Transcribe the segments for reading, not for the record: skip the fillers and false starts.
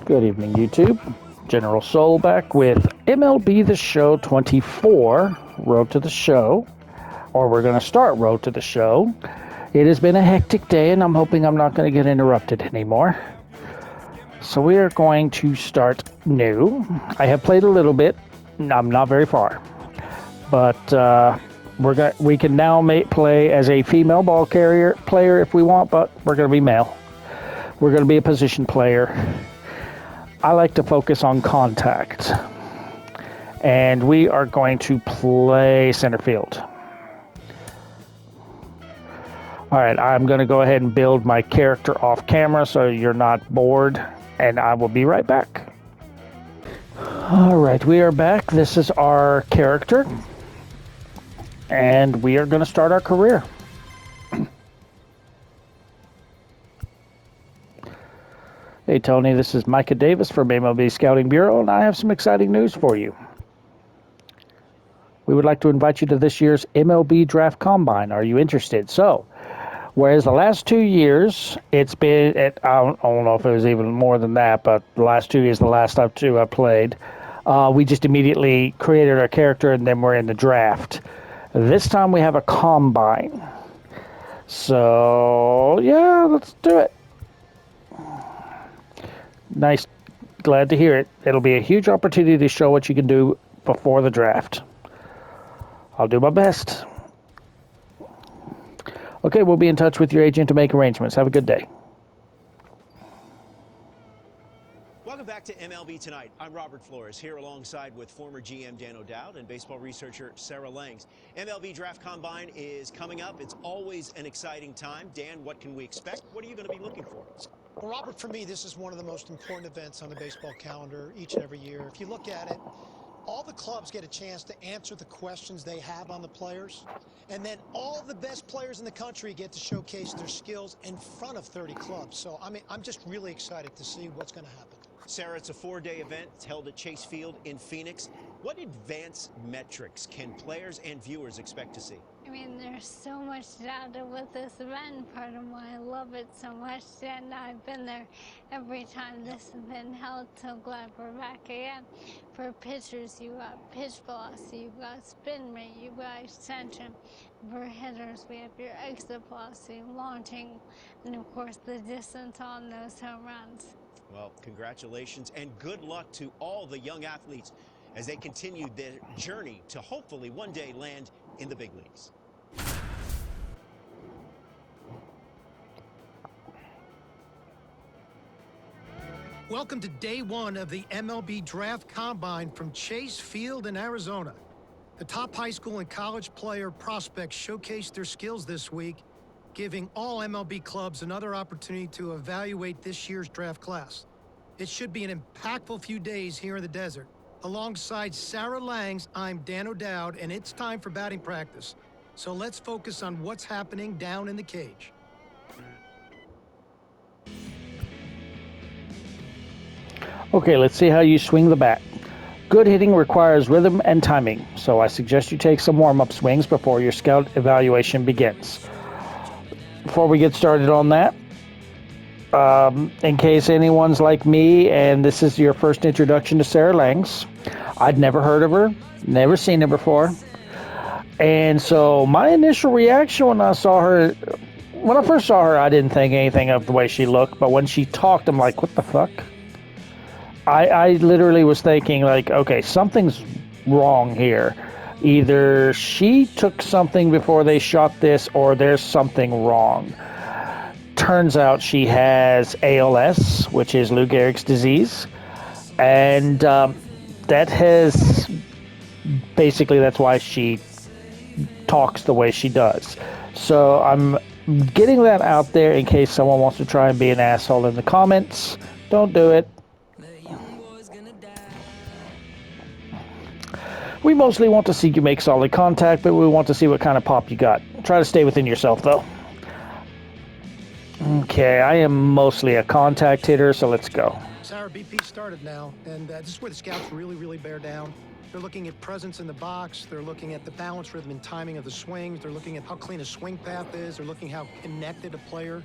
Good evening, YouTube. General Soul back with MLB The Show 24, Road to the Show. Or we're going to start Road to the Show. It has been a hectic day, and I'm hoping I'm not going to get interrupted anymore. So we are going to start new. I have played a little bit. I'm not very far. But we can now play as a female ball carrier player if we want, but we're going to be male. We're going to be a position player. I like to focus on contact. And we are going to play center field. All right, I'm going to go ahead and build my character off camera so you're not bored, and I will be right back. All right, we are back. This is our character, and we are going to start our career. Hey, Tony, this is Micah Davis from MLB Scouting Bureau, and I have some exciting news for you. We would like to invite you to this year's MLB Draft Combine. Are you interested? So, whereas the last 2 years, it's been, I don't know if it was even more than that, but the last 2 years, the last two I played, we just immediately created our character and then we're in the draft. This time we have a combine. So, yeah, let's do it. Nice. Glad to hear it. It'll be a huge opportunity to show what you can do before the draft. I'll do my best. Okay, we'll be in touch with your agent to make arrangements. Have a good day. Welcome back to MLB Tonight. I'm Robert Flores, here alongside with former GM Dan O'Dowd and baseball researcher Sarah Langs. MLB Draft Combine is coming up. It's always an exciting time. Dan, what can we expect? What are you going to be looking for? Well, Robert, for me, this is one of the most important events on the baseball calendar each and every year. If you look at it, all the clubs get a chance to answer the questions they have on the players, and then all the best players in the country get to showcase their skills in front of 30 clubs. So, I mean, I'm just really excited to see what's going to happen. Sarah, it's a 4-day event. It's held at Chase Field in Phoenix. What advanced metrics can players and viewers expect to see? I mean, there's so much data with this event. Part of why I love it so much, and I've been there every time this has been held. So glad we're back again. For pitchers, you got pitch velocity, you've got spin rate, you've got extension. For hitters, we have your exit velocity, launching, and of course the distance on those home runs. Well, congratulations and good luck to all the young athletes as they continue their journey to hopefully one day land in the big leagues. Welcome to day one of the MLB Draft Combine from Chase Field in Arizona. The top high school and college player prospects showcased their skills this week, giving all MLB clubs another opportunity to evaluate this year's draft class. It should be an impactful few days here in the desert. Alongside Sarah Langs, I'm Dan O'Dowd, and it's time for batting practice. So let's focus on what's happening down in the cage. Okay, let's see how you swing the bat. Good hitting requires rhythm and timing, so I suggest you take some warm-up swings before your scout evaluation begins. Before we get started on that, in case anyone's like me and this is your first introduction to Sarah Langs, I'd never heard of her, never seen her before. And so my initial reaction when I first saw her, I didn't think anything of the way she looked, but when she talked, I'm like, what the fuck? I literally was thinking, like, okay, something's wrong here. Either she took something before they shot this, or there's something wrong. Turns out she has ALS, which is Lou Gehrig's disease, and that has basically, that's why she talks the way she does. So I'm getting that out there in case someone wants to try and be an asshole in the comments. Don't do it. We mostly want to see you make solid contact, but we want to see what kind of pop you got. Try to stay within yourself, though. Okay, I am mostly a contact hitter, so let's go. Sarah, BP started now, and this is where the scouts really bear down. They're looking at presence in the box. They're looking at the balance, rhythm, and timing of the swings. They're looking at how clean a swing path is. They're looking how connected a player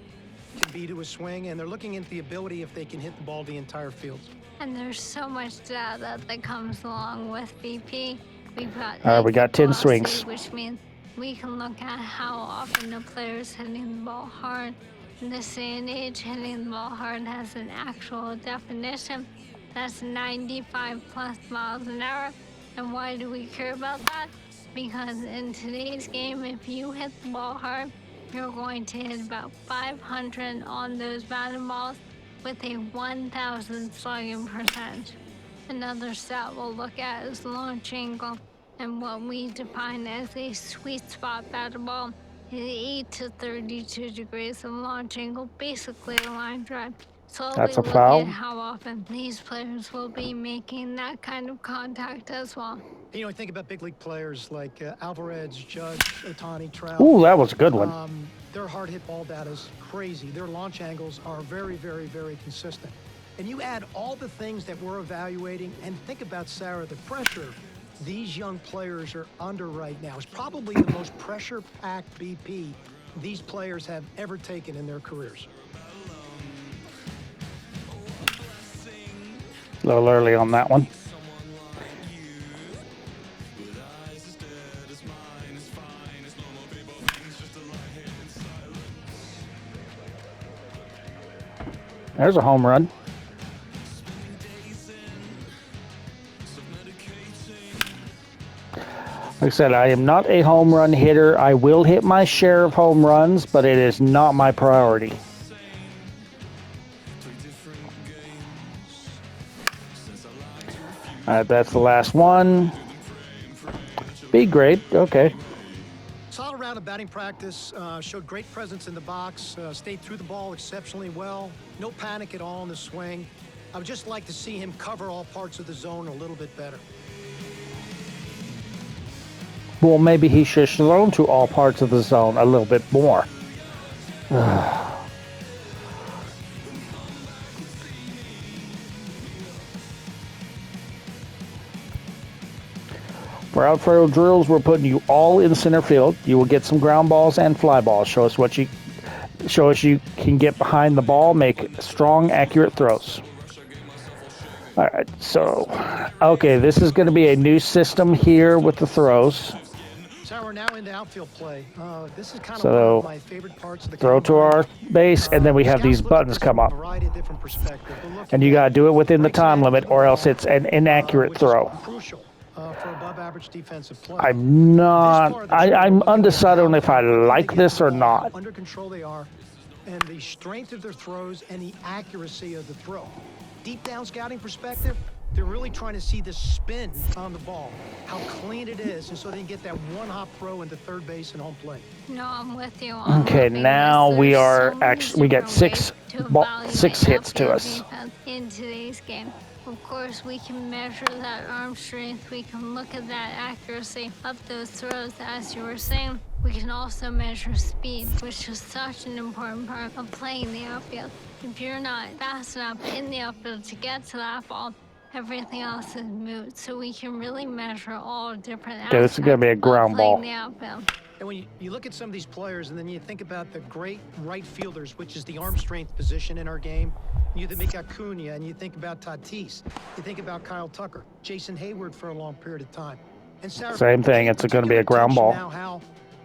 can be to a swing, and they're looking into the ability if they can hit the ball the entire field. And there's so much data that comes along with BP. We've got All right, we got 10 velocity, swings. which means we can look at how often the player's hitting the ball hard. In this day and age, hitting the ball hard has an actual definition. That's 95 plus miles an hour. And why do we care about that? Because in today's game, if you hit the ball hard, you're going to hit about 500 on those batting balls with a 1,000 slugging percentage. Another stat we'll look at is launch angle, and what we define as a sweet spot batting ball is 8 to 32 degrees of launch angle, basically a line drive. So That's we a look foul. at how often these players will be making that kind of contact as well. You know, I think about big league players like Alvarez, Judge, Ohtani, Trout. Ooh, that was a good one. Their hard hit ball data is crazy. Their launch angles are very, very, very consistent. And you add all the things that we're evaluating, and think about, Sarah, the pressure these young players are under right now is probably the most pressure-packed BP these players have ever taken in their careers. A little early on that one. There's a home run. Like I said, I am not a home run hitter. I will hit my share of home runs, but it is not my priority. All right, that's the last one. B grade, okay. Solid round of batting practice, showed great presence in the box, stayed through the ball exceptionally well. No panic at all in the swing. I would just like to see him cover all parts of the zone a little bit better. Well, maybe he should have thrown to all parts of the zone a little bit more. For outfield drills, we're putting you all in center field. You will get some ground balls and fly balls. Show us you can get behind the ball, make strong, accurate throws. All right, so, okay, this is going to be a new system here with the throws. So we're now into outfield play. This is kind of So, one of my favorite parts of the throw to combine. our base, and then we have Scouts these look at buttons this come from a up. variety of different perspectives. They're looking And you at got to do it within the right time side limit, of the or else ball, it's an inaccurate which throw. is crucial for above average defensive play. I'm not, I'm undecided on if I like this or not. Under control they are, and the strength of their throws and the accuracy of the throw. Deep down scouting perspective, they're really trying to see the spin on the ball, how clean it is, and so they can get that one-hop throw into third base and home plate. No, I'm with you on Okay, that, now because we there's are so many actually, we get different six ways to evaluate hits to outfield us. defense in today's game. Of course, we can measure that arm strength. We can look at that accuracy of those throws, as you were saying. We can also measure speed, which is such an important part of playing the outfield. If you're not fast enough in the outfield to get to that ball, everything else is moot. So we can really measure all different aspects Okay, this is going to be a ground of ball. playing the outfield. And when you look at some of these players, and then you think about the great right fielders, which is the arm strength position in our game, you think about Acuna, and you think about Tatis, you think about Kyle Tucker, Jason Hayward for a long period of time. And Sarah, Same thing, it's going to be a ground ball. now how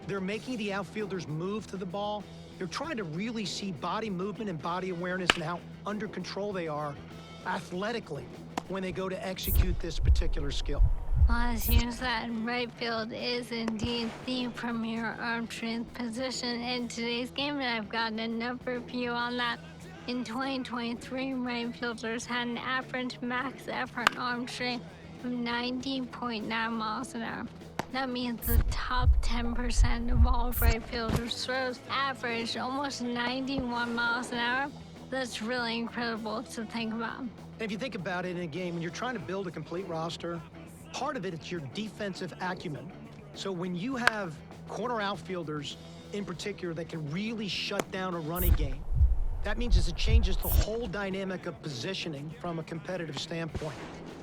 they're making the outfielders move to the ball. They're trying to really see body movement and body awareness and how under control they are athletically when they go to execute this particular skill. Well, as you said, right field is indeed the premier arm strength position in today's game, and I've gotten a number of you on that. In 2023, right fielders had an average max effort arm strength of 90.9 miles an hour. That means the top 10% of all right fielders' throws averaged almost 91 miles an hour. That's really incredible to think about. And if you think about it in a game, when you're trying to build a complete roster, part of it is your defensive acumen. So when you have corner outfielders in particular that can really shut down a running game, that means it changes the whole dynamic of positioning from a competitive standpoint.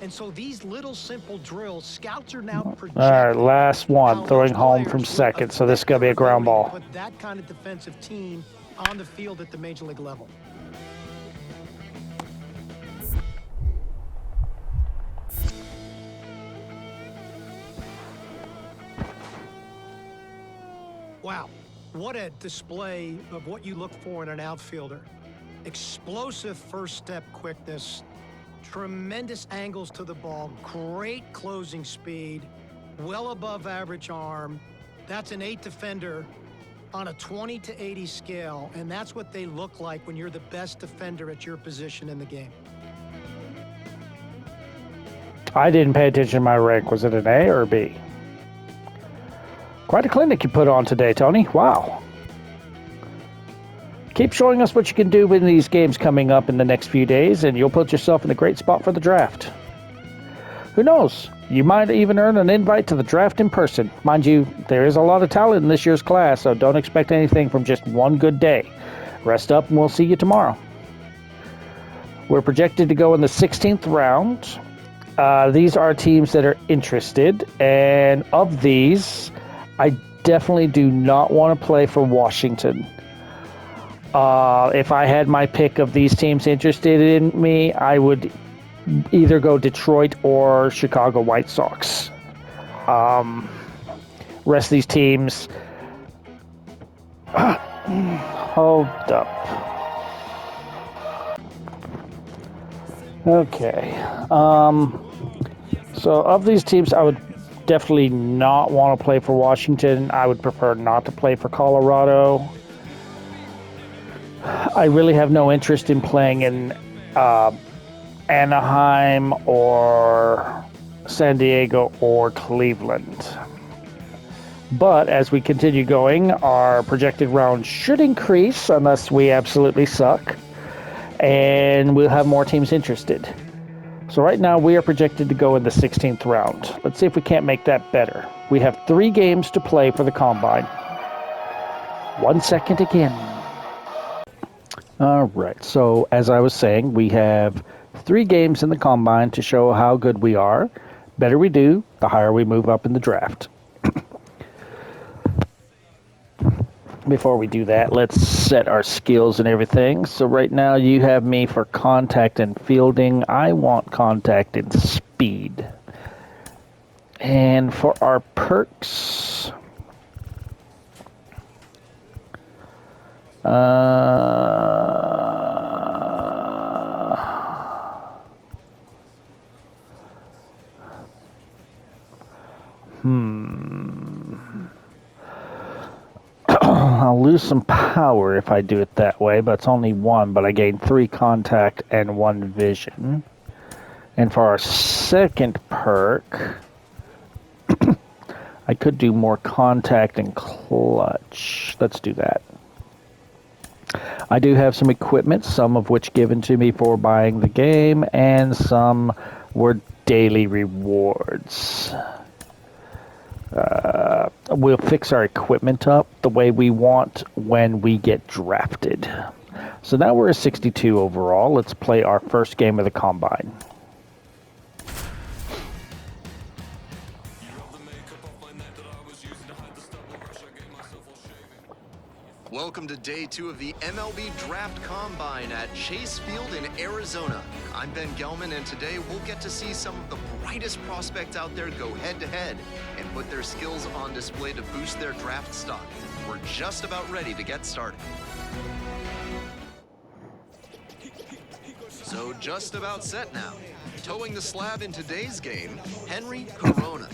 And so these little simple drills, scouts are now projecting. All right, last one, how throwing those home players from will second, so this is affect going to be a their ground ability ball. to put that kind of defensive team on the field at the major league level. Wow, what a display of what you look for in an outfielder. Explosive first step quickness, tremendous angles to the ball, great closing speed, well above average arm. That's an 8 defender on a 20 to 80 scale, and that's what they look like when you're the best defender at your position in the game. I didn't pay attention to my rank. Was it an A or a B? Quite a clinic you put on today, Tony. Wow. Keep showing us what you can do in these games coming up in the next few days, and you'll put yourself in a great spot for the draft. Who knows? You might even earn an invite to the draft in person. Mind you, there is a lot of talent in this year's class, so don't expect anything from just one good day. Rest up, and we'll see you tomorrow. We're projected to go in the 16th round. These are teams that are interested, and of these, I definitely do not want to play for Washington. If I had my pick of these teams interested in me, I would either go Detroit or Chicago White Sox. Rest of these teams, hold up. Okay. So of these teams, I would definitely not want to play for Washington. I would prefer not to play for Colorado. I really have no interest in playing in Anaheim or San Diego or Cleveland. But as we continue going, our projected round should increase unless we absolutely suck, and we'll have more teams interested. So right now we are projected to go in the 16th round. Let's see if we can't make that better. We have 3 games to play for the Combine. 1 second again. All right, so as I was saying, we have 3 games in the Combine to show how good we are. Better we do, the higher we move up in the draft. Before we do that, let's set our skills and everything. So right now you have me for contact and fielding. I want contact and speed. And for our perks, I'll lose some power if I do it that way, but it's only 1, but I gain 3 contact and 1 vision. And for our second perk, I could do more contact and clutch. Let's do that. I do have some equipment, some of which given to me for buying the game, and some were daily rewards. We'll fix our equipment up the way we want when we get drafted. So now we're a 62 overall. Let's play our first game of the Combine. Welcome to day 2 of the MLB Draft Combine at Chase Field in Arizona. I'm Ben Gelman, and today we'll get to see some of the brightest prospects out there go head-to-head and put their skills on display to boost their draft stock. We're just about ready to get started. So just about set now. Towing the slab in today's game, Henry Corona.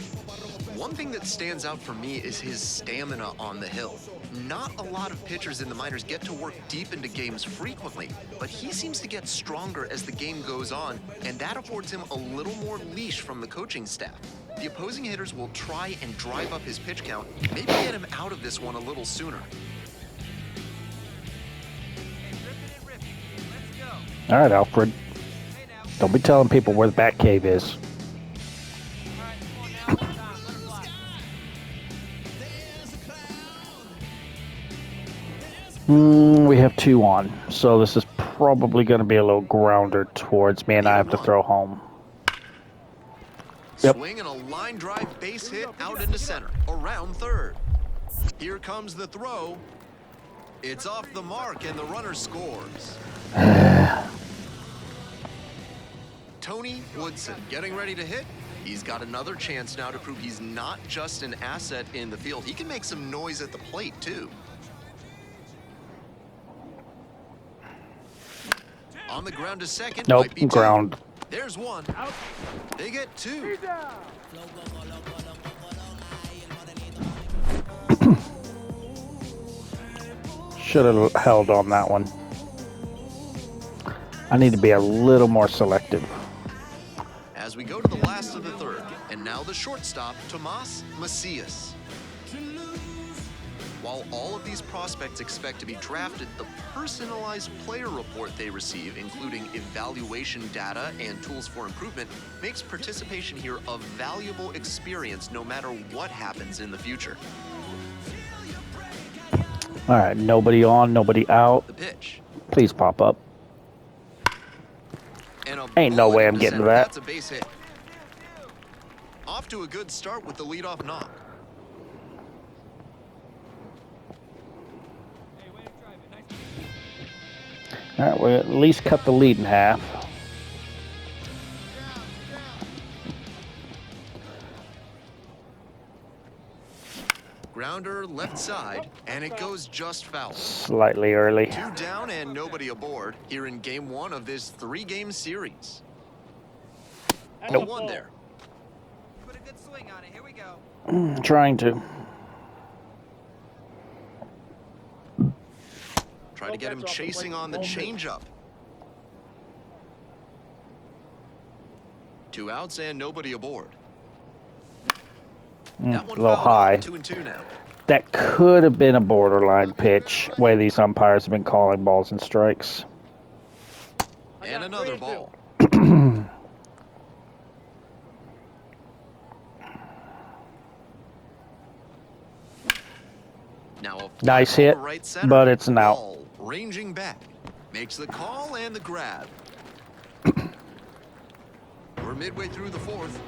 One thing that stands out for me is his stamina on the hill. Not a lot of pitchers in the minors get to work deep into games frequently, but he seems to get stronger as the game goes on, and that affords him a little more leash from the coaching staff. The opposing hitters will try and drive up his pitch count, maybe get him out of this one a little sooner. All right, Alfred. Don't be telling people where the Bat Cave is. We have 2 on, so this is probably going to be a little grounder towards me, and I have to throw home. Yep. Swing and a line drive base hit out into center, around third. Here comes the throw. It's off the mark, and the runner scores. Tony Woodson getting ready to hit. He's got another chance now to prove he's not just an asset in the field. He can make some noise at the plate, too. On the ground to second. Nope, Might be ground. two. There's one. They get two. Should have held on that one. I need to be a little more selective. As we go to the last of the third, and now the shortstop, Tomas Macias. While all of these prospects expect to be drafted, the personalized player report they receive, including evaluation data and tools for improvement, makes participation here a valuable experience no matter what happens in the future. All right, nobody on, nobody out. The pitch. Please pop up. And Ain't no way I'm getting to that. That's a base hit. Off to a good start with the leadoff knock. All right, we'll at least cut the lead in half. Grounder left side, and it goes just foul. Slightly early. 2 down and nobody aboard here in game 1 of this 3-game series. Nope. 0-1 there. Put a good swing on it. Here we go. Trying to. Try to get him chasing on the changeup. 2 outs and nobody aboard. That A one little fouled high. off, 2-2 now. That could have been a borderline pitch, way these umpires have been calling balls and strikes. And another ball. Now a Nice fly hit, ball right center. but it's an out. Ball ranging back. Makes the call and the grab. We're midway through the 4th.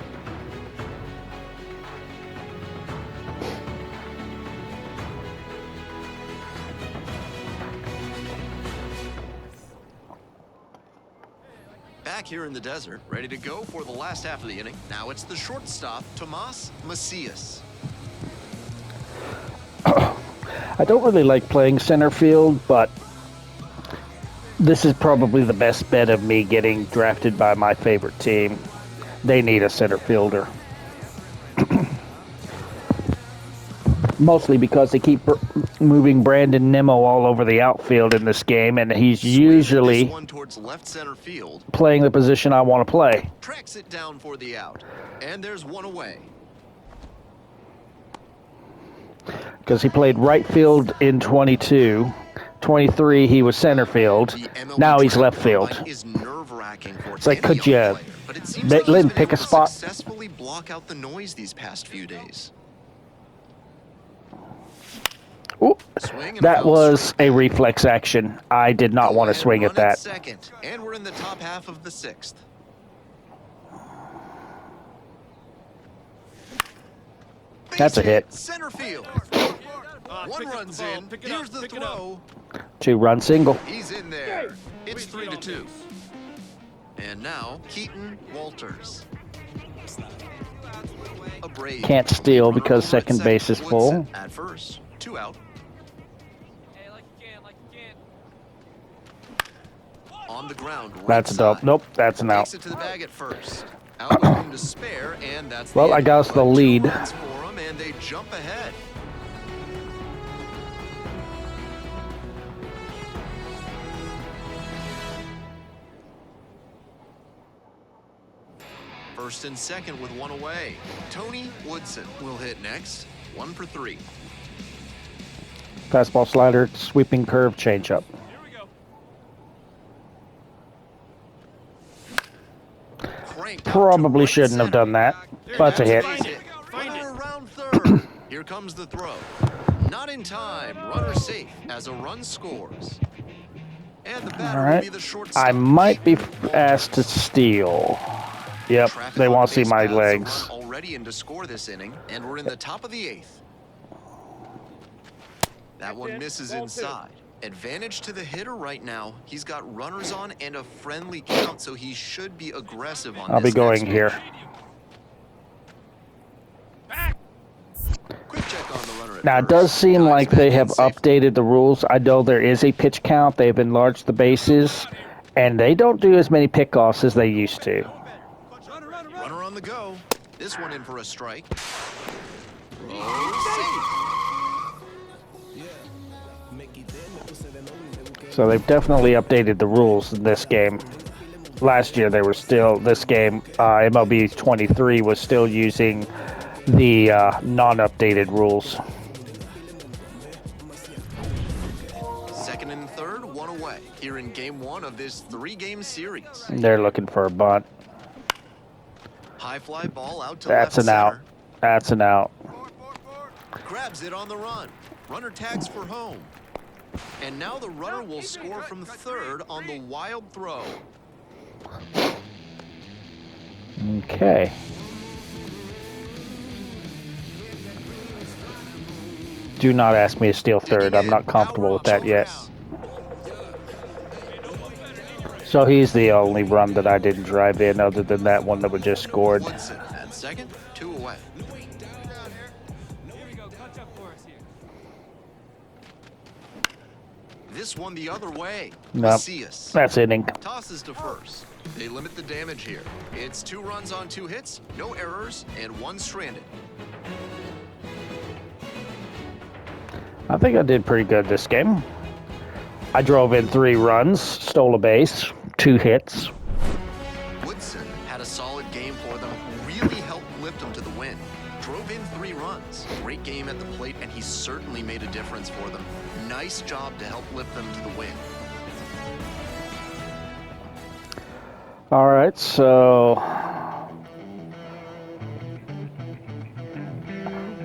Back here in the desert, ready to go for the last half of the inning. Now it's the shortstop, Tomas Macias. I don't really like playing center field, but this is probably the best bet of me getting drafted by my favorite team. They need a center fielder. Mostly because they keep moving Brandon Nimmo all over the outfield in this game, and he's usually This one towards left center field. playing the position I want to play. Tracks it down for the out. And there's one away. Because he played right field in 22. 23, he was center field. The MLB Now he's draft left field. combine is nerve-wracking for It's like, any could young you player, but it seems let like he's him been pick a able to spot? successfully block out the noise these past few days. Ooh, Swing and a that foul was strike. a reflex action. I did not want to Go swing ahead, at run that. Second, and we're in the top half of the 6th. That's a Base hit. Center field. One runs in. Here's the throw. 2-run single. He's in there. It's 3-2. And now Keaton Walters. A Brave. Can't steal Runner because over at second base is full. Woodson at first. 2 out. Hey, like you can. On the ground. Right That's a dub. side. Nope, that's an out. Takes it to the bag at first. Out with room to spare, and that's the Well, I end. got us the But 2 lead. runs for 'em, and they jump ahead. First and second with 1 away. Tony Woodson will hit next. 1 for 3. Fastball, slider, sweeping curve, changeup. Cranked out to Probably right shouldn't have center. done that, but it's a hit. Base hit. Runner around third. Here comes the throw. Not in time. Runner safe as a run scores. And the batter All will right. be the shortstop. I might be asked to steal. Yep, Traffic they on want the to see base my paths, a legs. run already in to score this inning, and we're in the top of the 8th. That one misses inside. Advantage to the hitter right now. He's got runners on and a friendly count, so he should be aggressive on I'll be this next going here. pitch. Quick check on the runner at Now, it first. does seem Guys like back they in have safe. updated the rules. I know there is a pitch count. They've enlarged the bases, and they don't do as many pickoffs as they used to. Runner on the go. This one in for a strike. Oh, So they've definitely updated the rules in this game. Last year, they were still, this game, MLB 23 was still using the non-updated rules. second and third, one away. Here in game one of this 3-game series. They're looking for a bunt. High fly ball out to That's left an out. center. That's an out. Grabs it on the run. Runner tags for home. And now the runner will score from third on the wild throw. Okay. Do not ask me to steal third. I'm not comfortable with that yet. So he's the only run that I didn't drive in other than that one that was just scored. Woodson at second, 2 away. This one the other way. Nope. Macias That's inning. tosses to first. They limit the damage here. It's 2 runs on 2 hits, no errors, and 1 stranded. I think I did pretty good this game. I drove in 3 runs, stole a base, 2 hits. Woodson had a solid game for them, really helped lift them to the win. Drove in 3 runs. Great game at the plate, and he certainly made a difference for them. Nice job to help lift them to the win. All right, so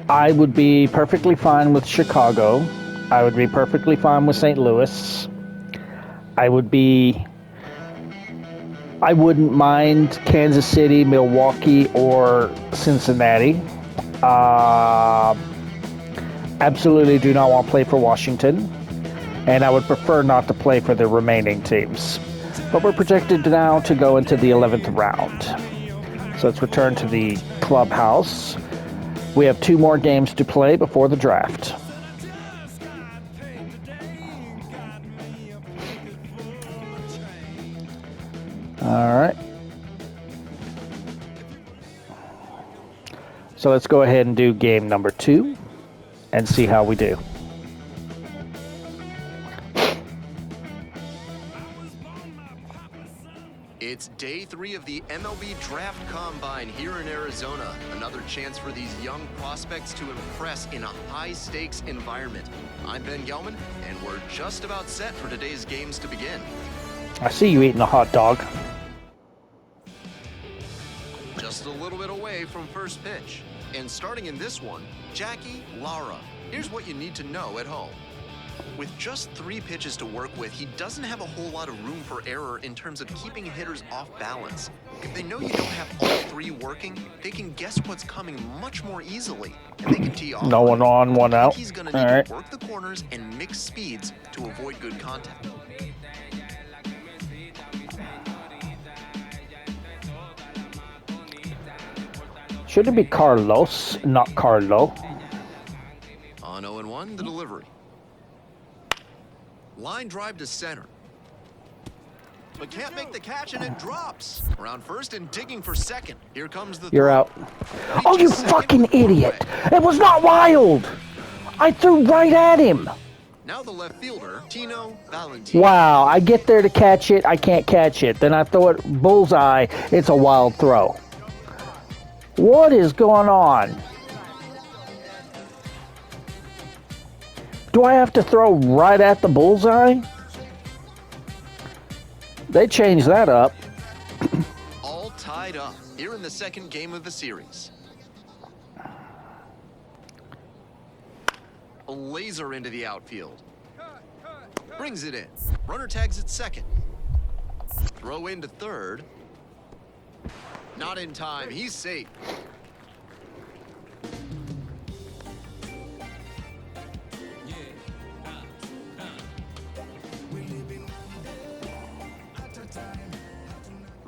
I would be perfectly fine with Chicago. I would be perfectly fine with St. Louis. I wouldn't mind Kansas City, Milwaukee, or Cincinnati. Absolutely do not want to play for Washington. And I would prefer not to play for the remaining teams. But we're projected now to go into the 11th round. So let's return to the clubhouse. We have 2 more games to play before the draft. All right. So let's go ahead and do game number 2 and see how we do. It's day 3 of the MLB Draft Combine here in Arizona. Another chance for these young prospects to impress in a high-stakes environment. I'm Ben Gelman, and we're just about set for today's games to begin. I see you eating a hot dog. Just a little bit away from first pitch. And starting in this one, Jackie Lara. Here's what you need to know at home. With just 3 pitches to work with, he doesn't have a whole lot of room for error in terms of keeping hitters off balance. If they know you don't have all 3 working, they can guess what's coming much more easily, and they can tee off. No one on, one I out. think he's going All to need right. to work the corners and mix speeds to avoid good contact. Should it be Carlos, not Carlo? On 0-1, the delivery. Line drive to center. But can't make the catch, and it drops. Around first and digging for second. Here comes the You're throw. out. Oh, you Reaches second fucking with one idiot! away. It was not wild! I threw right at him! Now the left fielder, Tino Valentine. Wow, I get there to catch it, I can't catch it. Then I throw it bullseye, it's a wild throw. What is going on? Do I have to throw right at the bullseye? They changed that up. All tied up here in the second game of the series. A laser into the outfield. Brings it in. Runner tags at second. Throw into third. Not in time. He's safe.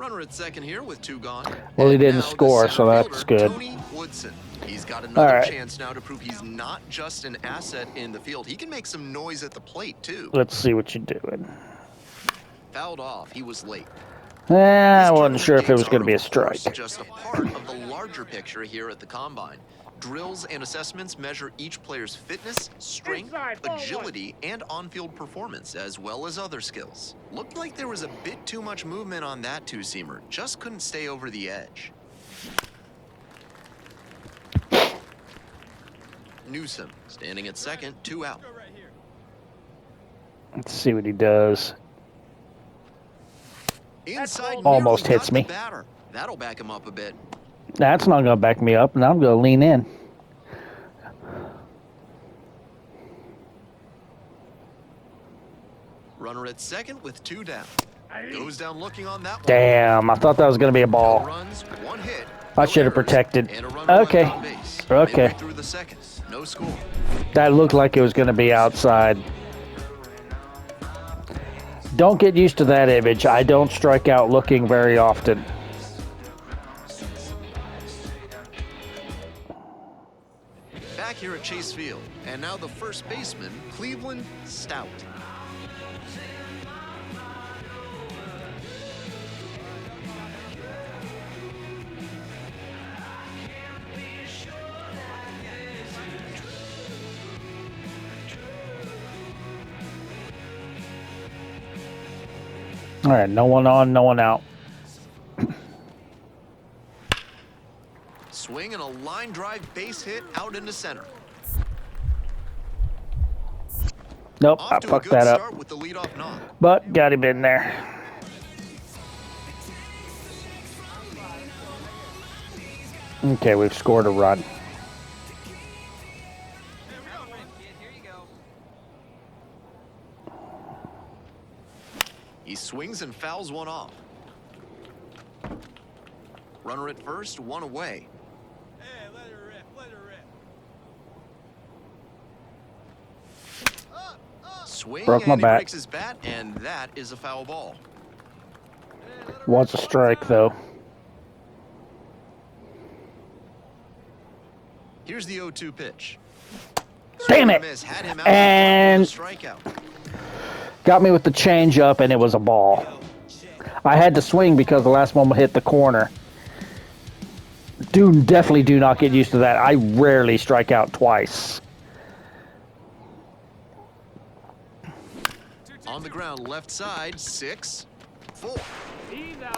Runner at second here with 2 gone. Well, he And didn't now the score, so center that's fielder, good. Tony Woodson. He's got another right. chance now to prove he's not just an asset in the field. He can make some noise at the plate, too. Let's see what you're doing. Fouled off. He was late. I These wasn't sure if it was tournament going to be a games are, of course, strike. just a part of the larger picture here at the Combine. Drills and assessments measure each player's fitness, strength, agility, and on-field performance, as well as other skills. Looked like there was a bit too much movement on that two-seamer. Just couldn't stay over the edge. Newsom standing at second, 2 out. Let's see what he does. Inside Almost nearly hits got me. the batter. That'll back him up a bit. That's not going to back me up, and I'm going to lean in. Runner at second with 2 down. Goes down looking on that one. Damn, I thought that was going to be a No ball. runs, 1 hit. I no should have errors, protected. and a runner Okay. left on base. Okay. Midway through the second, no score. That looked like it was going to be outside. Don't get used to that image. I don't strike out looking very often. Back here at Chase Field, and now the first baseman, Cleveland Stout. All right, no one on, no one out. Swing and a line drive base hit out into center. Nope, Off I to a fucked good that start up. with the leadoff knock. But got him in there. Okay, we've scored a run. Here you go. He swings and fouls one off. Runner at first, 1 away. Hey, let her rip, let her rip. Swing Broke my and he bat. breaks his bat, and that is a foul ball. Wants a strike, though. Here's the 0-2 pitch. Damn Swing it! and a miss, had him out And for a strikeout. got me with the changeup, and it was a ball. I had to swing because the last one hit the corner. Definitely do not get used to that. I rarely strike out twice. On the ground, left side, 6, 4,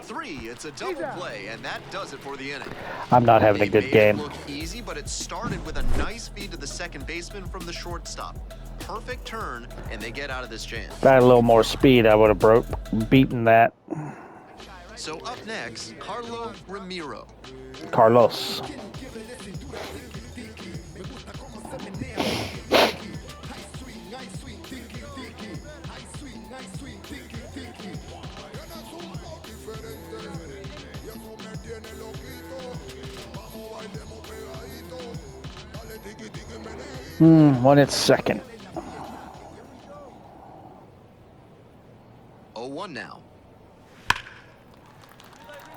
3. It's a double play, and that does it for the inning. I'm not having a They good made game. it look easy, but it started with a nice feed to the second baseman from the shortstop. Perfect turn, and they get out of this jam. If I had a little more speed, I would have beaten that. So up next, Carlo Ramiro. Carlos. One at second. 0-1 now.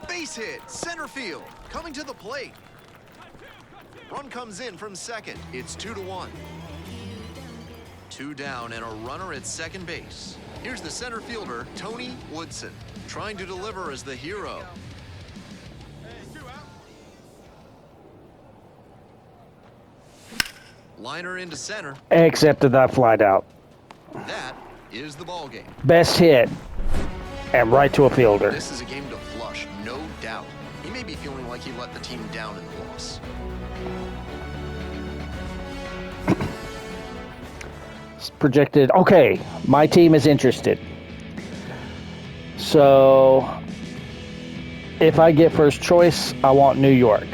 Base hit, center field, coming to the plate. Run comes in from second. It's 2-1. 2 down and a runner at second base. Here's the center fielder, Tony Woodson, trying to deliver as the hero. Liner into center. Accepted that flight out. That is the ball game. Best hit. And right to a fielder. This is a game to flush, no doubt. He may be feeling like he let the team down in the loss. It's projected. Okay, my team is interested. So, if I get first choice, I want New York.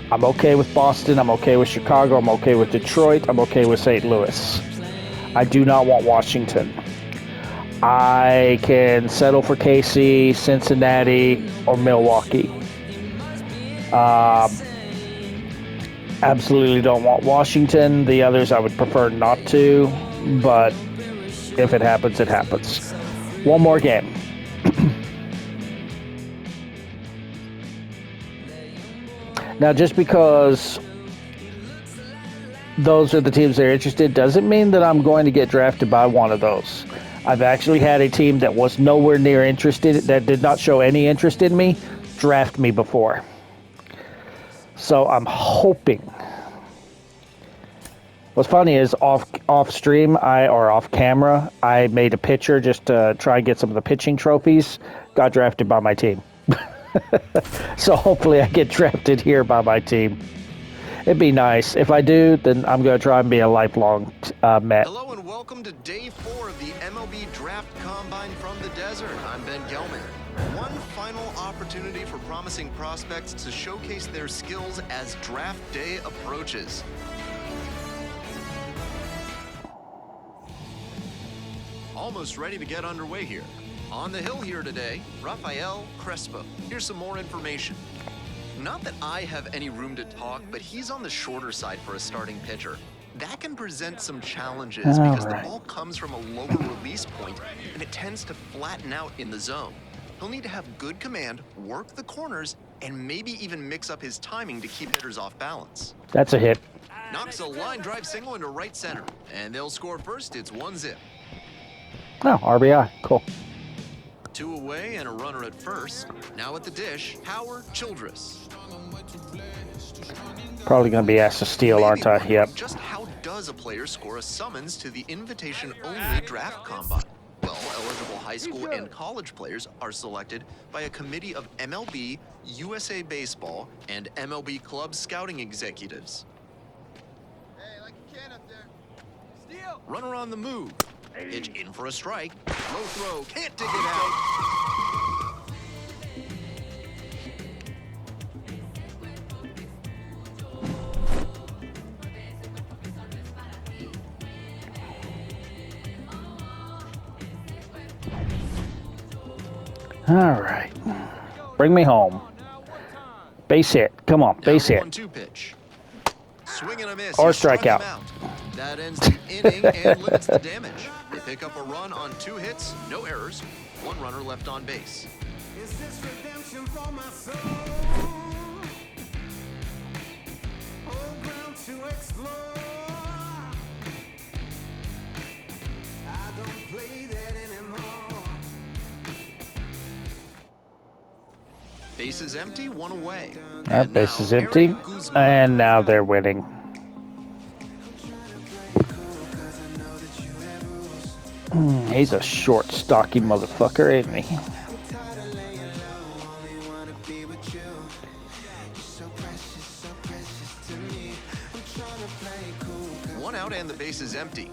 I'm okay with Boston. I'm okay with Chicago. I'm okay with Detroit. I'm okay with St. Louis. I do not want Washington. I can settle for KC, Cincinnati, or Milwaukee. Absolutely don't want Washington. The others I would prefer not to, but if it happens, it happens. One more game. Now, just because those are the teams that are interested doesn't mean that I'm going to get drafted by one of those. I've actually had a team that was nowhere near interested, that did not show any interest in me, draft me before. So I'm hoping. What's funny is off stream, or off camera, I made a pitcher just to try and get some of the pitching trophies. Got drafted by my team. So hopefully I get drafted here by my team. It'd be nice. If I do, then I'm going to try and be a lifelong Met. Hello and welcome to day 4 of the MLB Draft Combine from the Desert. I'm Ben Gelman. One final opportunity for promising prospects to showcase their skills as draft day approaches. Almost ready to get underway here. On the hill here today, Rafael Crespo. Here's some more information. Not that I have any room to talk, but he's on the shorter side for a starting pitcher. That can present some challenges because the ball comes from a lower release point and it tends to flatten out in the zone. He'll need to have good command, work the corners, and maybe even mix up his timing to keep hitters off balance. That's a hit. Knocks a line drive single into right center, and they'll score first. It's 1-0. Oh, RBI. Cool. 2 away and a runner at first. Now at the dish, Howard Childress. Probably going to be asked to steal, aren't I? Yep. Just how does a player score a summons to the invitation-only draft combine? Well, eligible high school and college players are selected by a committee of MLB, USA Baseball, and MLB club scouting executives. Hey, like you can up there. Steal! Runner on the move. Pitch in for a strike. Low throw, can't dig it out. All right. Bring me home. Base hit. Come on, base hit. 1-2 pitch. Swing and a miss. Or He struck him strikeout. out. That ends the inning and limits the damage. They pick up a run on 2 hits, no errors, 1 runner left on base. Is this redemption for my soul? Old ground to explore. I don't play that anymore. Base is empty, 1 away. That And base now, is empty. Eric Guzman. And now they're winning. He's a short, stocky motherfucker, ain't he? One out and the base is empty.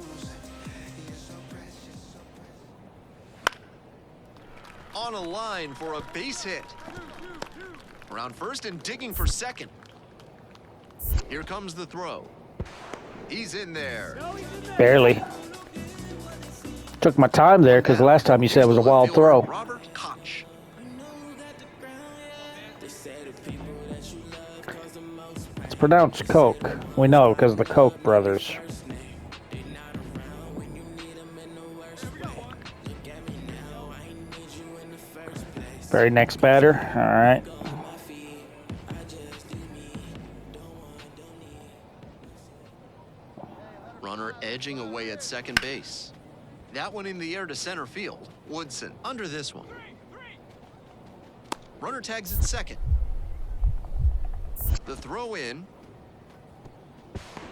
On a line for a base hit. Around first and digging for second. Here comes the throw. He's in there. Barely. Took my time there because the last time you said it was a wild throw. Robert Koch. It's pronounced Coke. We know because of the Koch brothers. Very next batter. All right. Runner edging away at second base. That one in the air to center field. Woodson under this one. Runner tags at second. The throw in.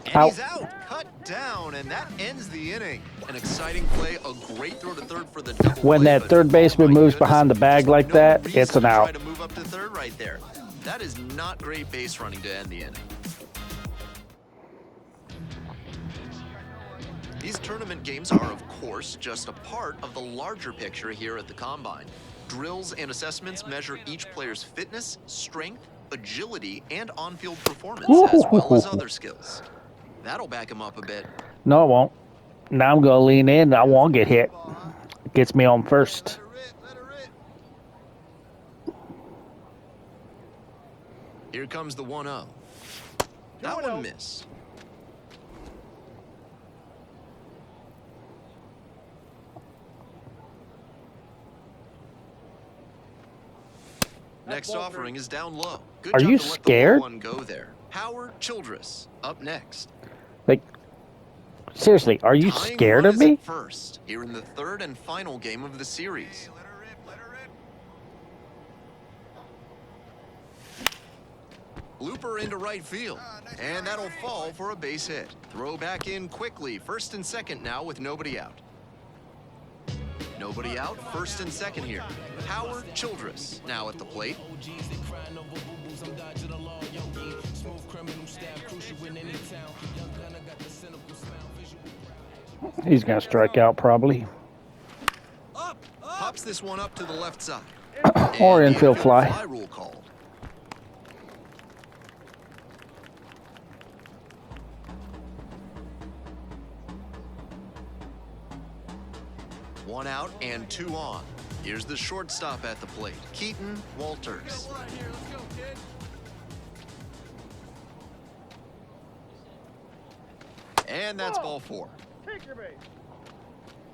And Out. he's out. Cut down, and that ends the inning. An exciting play, a great throw to third for the double When play, that but third baseman oh my moves goodness, behind the bag like no that, reason it's an to out. Try to move up to third right there. That is not great base running to end the inning. These tournament games are, of course, just a part of the larger picture here at the Combine. Drills and assessments measure each player's fitness, strength, agility, and on-field performance, as well as other skills. That'll back him up a bit. No, it won't. Now I'm going to lean in. I won't get hit. It gets me on first. Let her rip. Here comes the 1-0. That one missed. Next offering is down low. Good Are job you to let the scared? low one go there. Howard Childress up next. Like, seriously, are you Tying scared of runners me? at first, here in the third and final game of the series. Let her rip, let her rip. Looper into right field, and that'll fall for a base hit. Throw back in quickly, first and second now with nobody out. Nobody out, first and second here. Howard Childress now at the plate. He's going to strike out probably. Pops this one up to the left side. Or And the infield fly. rule called. One out and two on. Here's the shortstop at the plate, Keaton Walters. And that's ball four.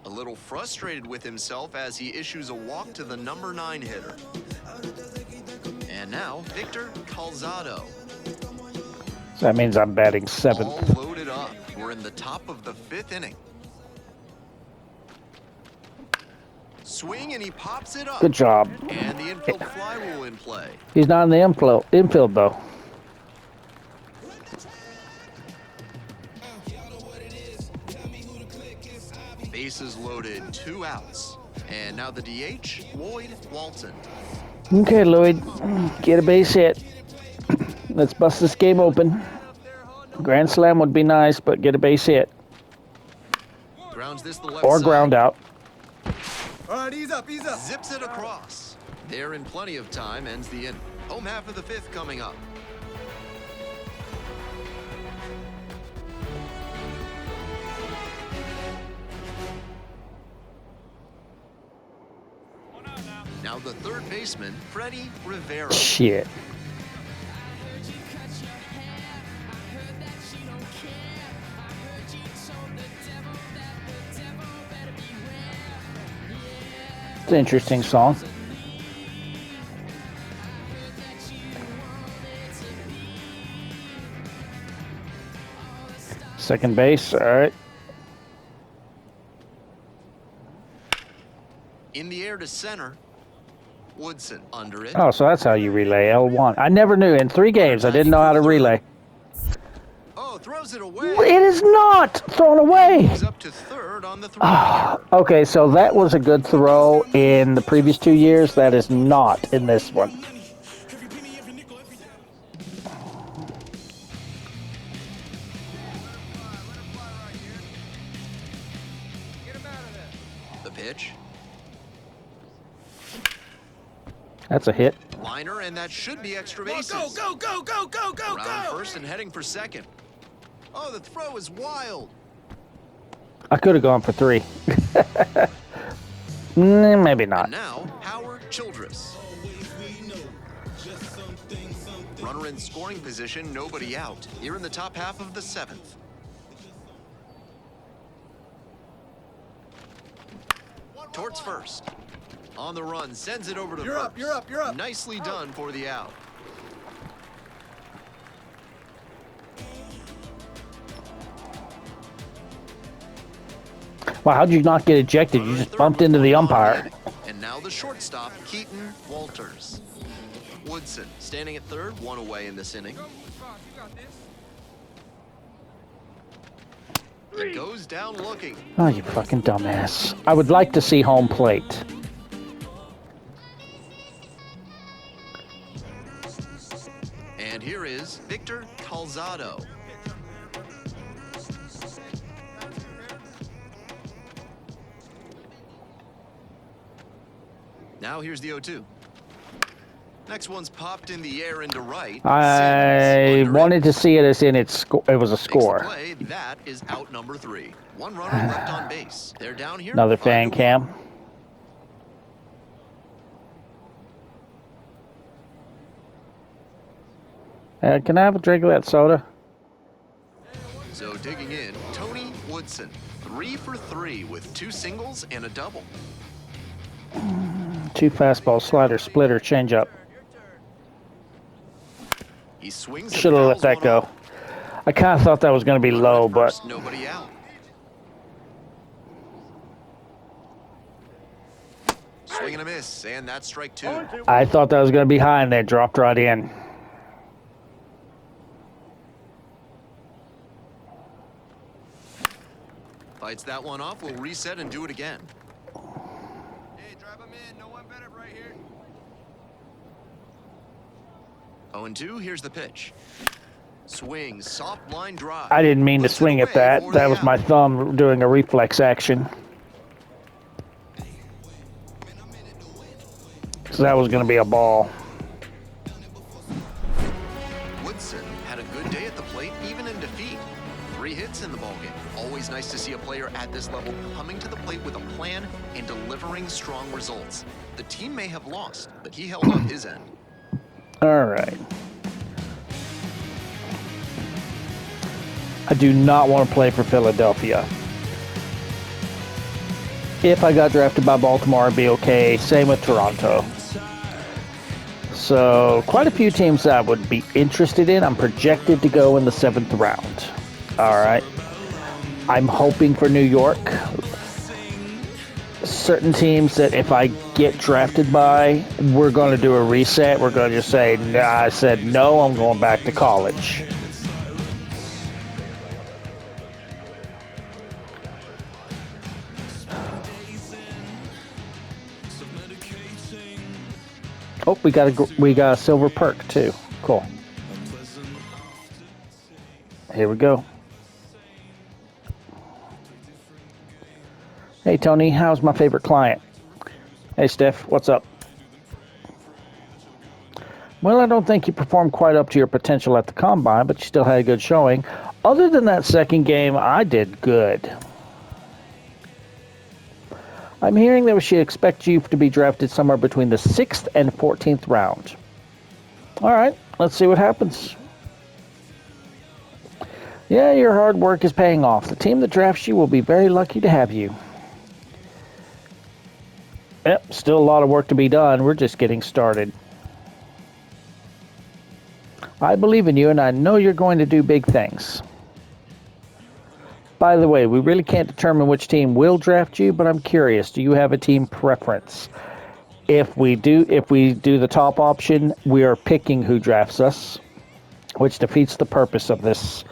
A little frustrated with himself as he issues a walk to the number 9 hitter. And now, Victor Calzado. So that means I'm batting All 7th. loaded up. We're in the top of the 5th inning. Swing and he pops it up. Good job. And the infield fly rule in play. He's not in the infield though. Bases loaded, 2 outs. And now the DH, Lloyd Walton. Okay, Lloyd, get a base hit. Let's bust this game open. Grand slam would be nice, but get a base hit. Grounds this the left Or side. ground out. All right, ease up, ease up. Zips it across. There in plenty of time, ends the inning. Home half of the 5th coming up. Now the third baseman, Freddie Rivera. Shit. It's an interesting song. Second base, all right. In the air to center. Woodson under it. Oh, so that's how you relay L1. I never knew. In 3 games, I didn't know how to relay. Oh, throws it away. It is not thrown away. He's up to third on the throw. Okay, so that was a good throw in the previous 2 years. That is not in this one. The pitch. That's a hit. Liner, and that should be extra bases. Go, go, go, go, go, go, Around go. first and heading for second. Oh, the throw is wild. I could have gone for 3. Maybe And not. now, Howard Childress. Runner in scoring position, nobody out. Here in the top half of the 7th. Towards first. On the run, sends it over to You're first. up, you're up, you're up. Nicely done for the out. Wow, how'd you not get ejected? You just bumped into the umpire. And now the shortstop, Keaton Walters. Woodson standing at third, 1 away in this inning. It goes down looking. Oh, you fucking dumbass. I would like to see home plate. And here is Victor Calzado. Now here's the 0-2. Next one's popped in the air into right. I Sims wanted to see it as in its it was a makes the score. play. That is out number 3. 1 runner left on base. They're down here. Another 5-1. fan cam. Can I have a drink of that soda? So digging in, Tony Woodson, 3 for 3 with 2 singles and a double. 2 fastball, slider, splitter, changeup. Your turn. He swings Should and have let fouls that one go. off. I kind of thought that was going to be Runner low, at but first, nobody out. Swing and a miss, and that's strike 2. I thought that was going to be high, and they dropped right in. Fights that one off, we'll reset and do it again. Hey, drive him in. No one better right here. 0-2, here's the pitch. Swing, soft line drive. I didn't mean to Puts it swing at away that. for That the was out. my thumb doing a reflex action. So that was going to be a ball. Woodson had a good day at the plate, even in defeat. 3 hits in the ballgame. Always nice to see a player at this level coming to the plate with a plan and delivering strong results. The team may have lost, but he held up his end. All right. I do not want to play for Philadelphia. If I got drafted by Baltimore, I'd be okay. Same with Toronto. So, quite a few teams that I would be interested in. I'm projected to go in the 7th round. All right. I'm hoping for New York. Certain teams that if I get drafted by, we're going to do a reset. We're going to just say, nah, I said no, I'm going back to college. Oh, we got a silver perk too. Cool. Here we go. Hey Tony, how's my favorite client? Hey Steph, what's up? Well, I don't think you performed quite up to your potential at the combine, but you still had a good showing. Other than that second game, I did good. I'm hearing that we should expect you to be drafted somewhere between the 6th and 14th round. All right, let's see what happens. Yeah, your hard work is paying off. The team that drafts you will be very lucky to have you. Yep, still a lot of work to be done. We're just getting started. I believe in you, and I know you're going to do big things. By the way, we really can't determine which team will draft you, but I'm curious, do you have a team preference? If we do the top option, we are picking who drafts us, which defeats the purpose of this,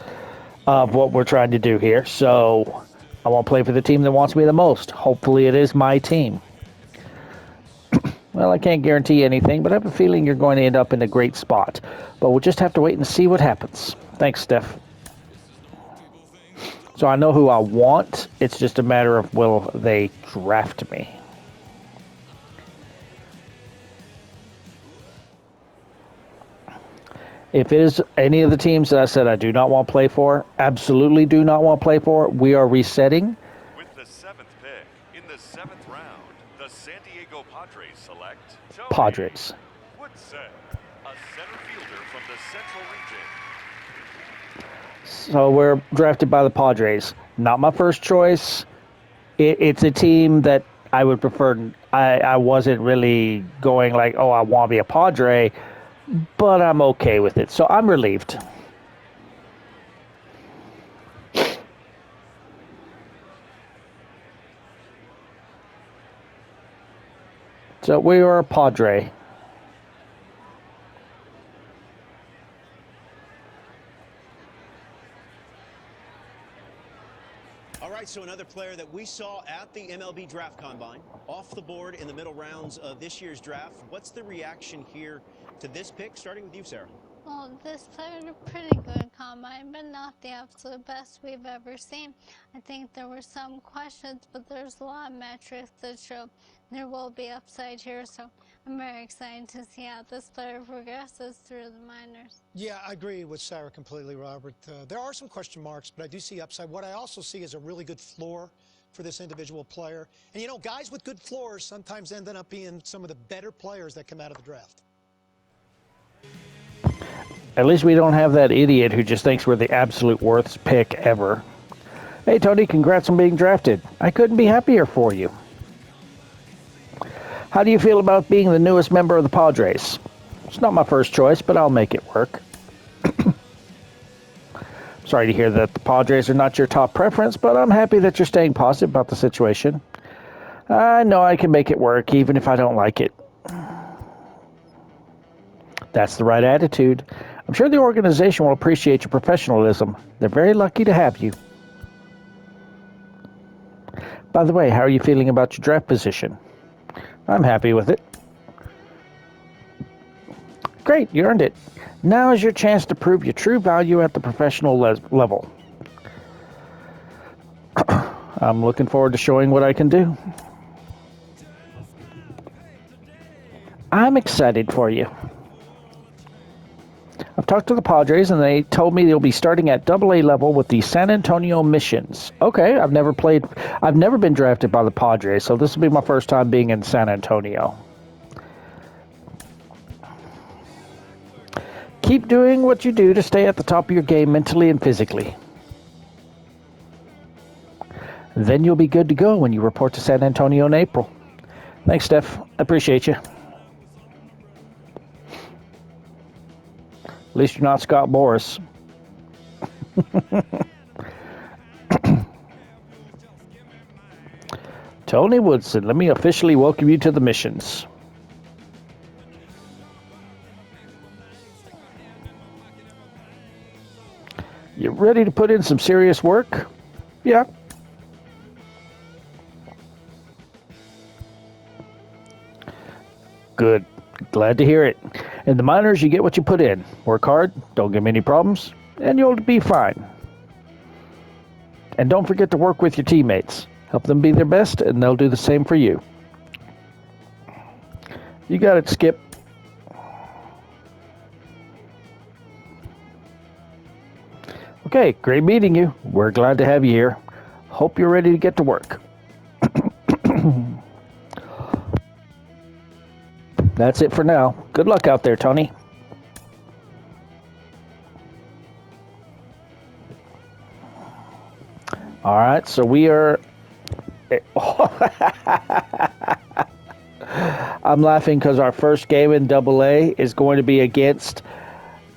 of what we're trying to do here. So I won't play for the team that wants me the most. Hopefully it is my team. Well, I can't guarantee anything, but I have a feeling you're going to end up in a great spot. But we'll just have to wait and see what happens. Thanks, Steph. So I know who I want. It's just a matter of will they draft me. If it is any of the teams that I said I do not want to play for, absolutely do not want to play for, we are resetting. With the 7th pick in the 7th round, the San Diego Padres select Tony Padres. Woodson, a center fielder from the Central Region. So we're drafted by the Padres. Not my first choice. It's a team that I would prefer. I wasn't really going like, oh, I want to be a Padre, but I'm okay with it. So I'm relieved. So we are a Padre. All right, so another player that we saw at the MLB Draft Combine, off the board in the middle rounds of this year's draft. What's the reaction here to this pick, starting with you, Sarah? Well, this played a pretty good combine, but not the absolute best we've ever seen. I think there were some questions, but there's a lot of metrics that show there will be upside here. So I'm very excited to see how this player progresses through the minors. Yeah, I agree with Sarah completely, Robert. There are some question marks, but I do see upside. What I also see is a really good floor for this individual player. And, you know, guys with good floors sometimes end up being some of the better players that come out of the draft. At least we don't have that idiot who just thinks we're the absolute worst pick ever. Hey, Tony, congrats on being drafted. I couldn't be happier for you. How do you feel about being the newest member of the Padres? It's not my first choice, but I'll make it work. Sorry to hear that the Padres are not your top preference, but I'm happy that you're staying positive about the situation. I know I can make it work, even if I don't like it. That's the right attitude. I'm sure the organization will appreciate your professionalism. They're very lucky to have you. By the way, how are you feeling about your draft position? I'm happy with it. Great, you earned it. Now is your chance to prove your true value at the professional level. I'm looking forward to showing what I can do. I'm excited for you. I've talked to the Padres, and they told me they'll be starting at AA level with the San Antonio Missions. Okay, I've never been drafted by the Padres, so this will be my first time being in San Antonio. Keep doing what you do to stay at the top of your game mentally and physically. Then you'll be good to go when you report to San Antonio in April. Thanks, Steph. I appreciate you. At least you're not Scott Boras. Tony Woodson, let me officially welcome you to the Missions. You ready to put in some serious work? Yeah. Good. Glad to hear it. In the minors, you get what you put in. Work hard, don't give me any problems, and you'll be fine. And don't forget to work with your teammates. Help them be their best, and they'll do the same for you. You got it, Skip. Okay, great meeting you. We're glad to have you here. Hope you're ready to get to work. That's it for now. Good luck out there, Tony. All right, so we are... I'm laughing because our first game in AA is going to be against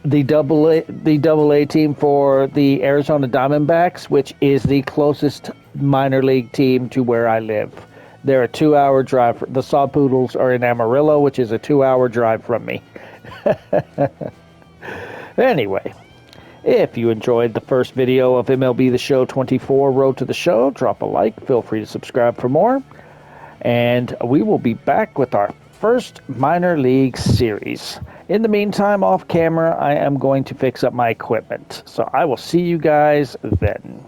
the AA team for the Arizona Diamondbacks, which is the closest minor league team to where I live. They're a 2-hour drive. The Saw Poodles are in Amarillo, which is a 2-hour drive from me. Anyway, if you enjoyed the first video of MLB The Show 24 Road to the Show, drop a like. Feel free to subscribe for more. And we will be back with our first minor league series. In the meantime, off camera, I am going to fix up my equipment. So I will see you guys then.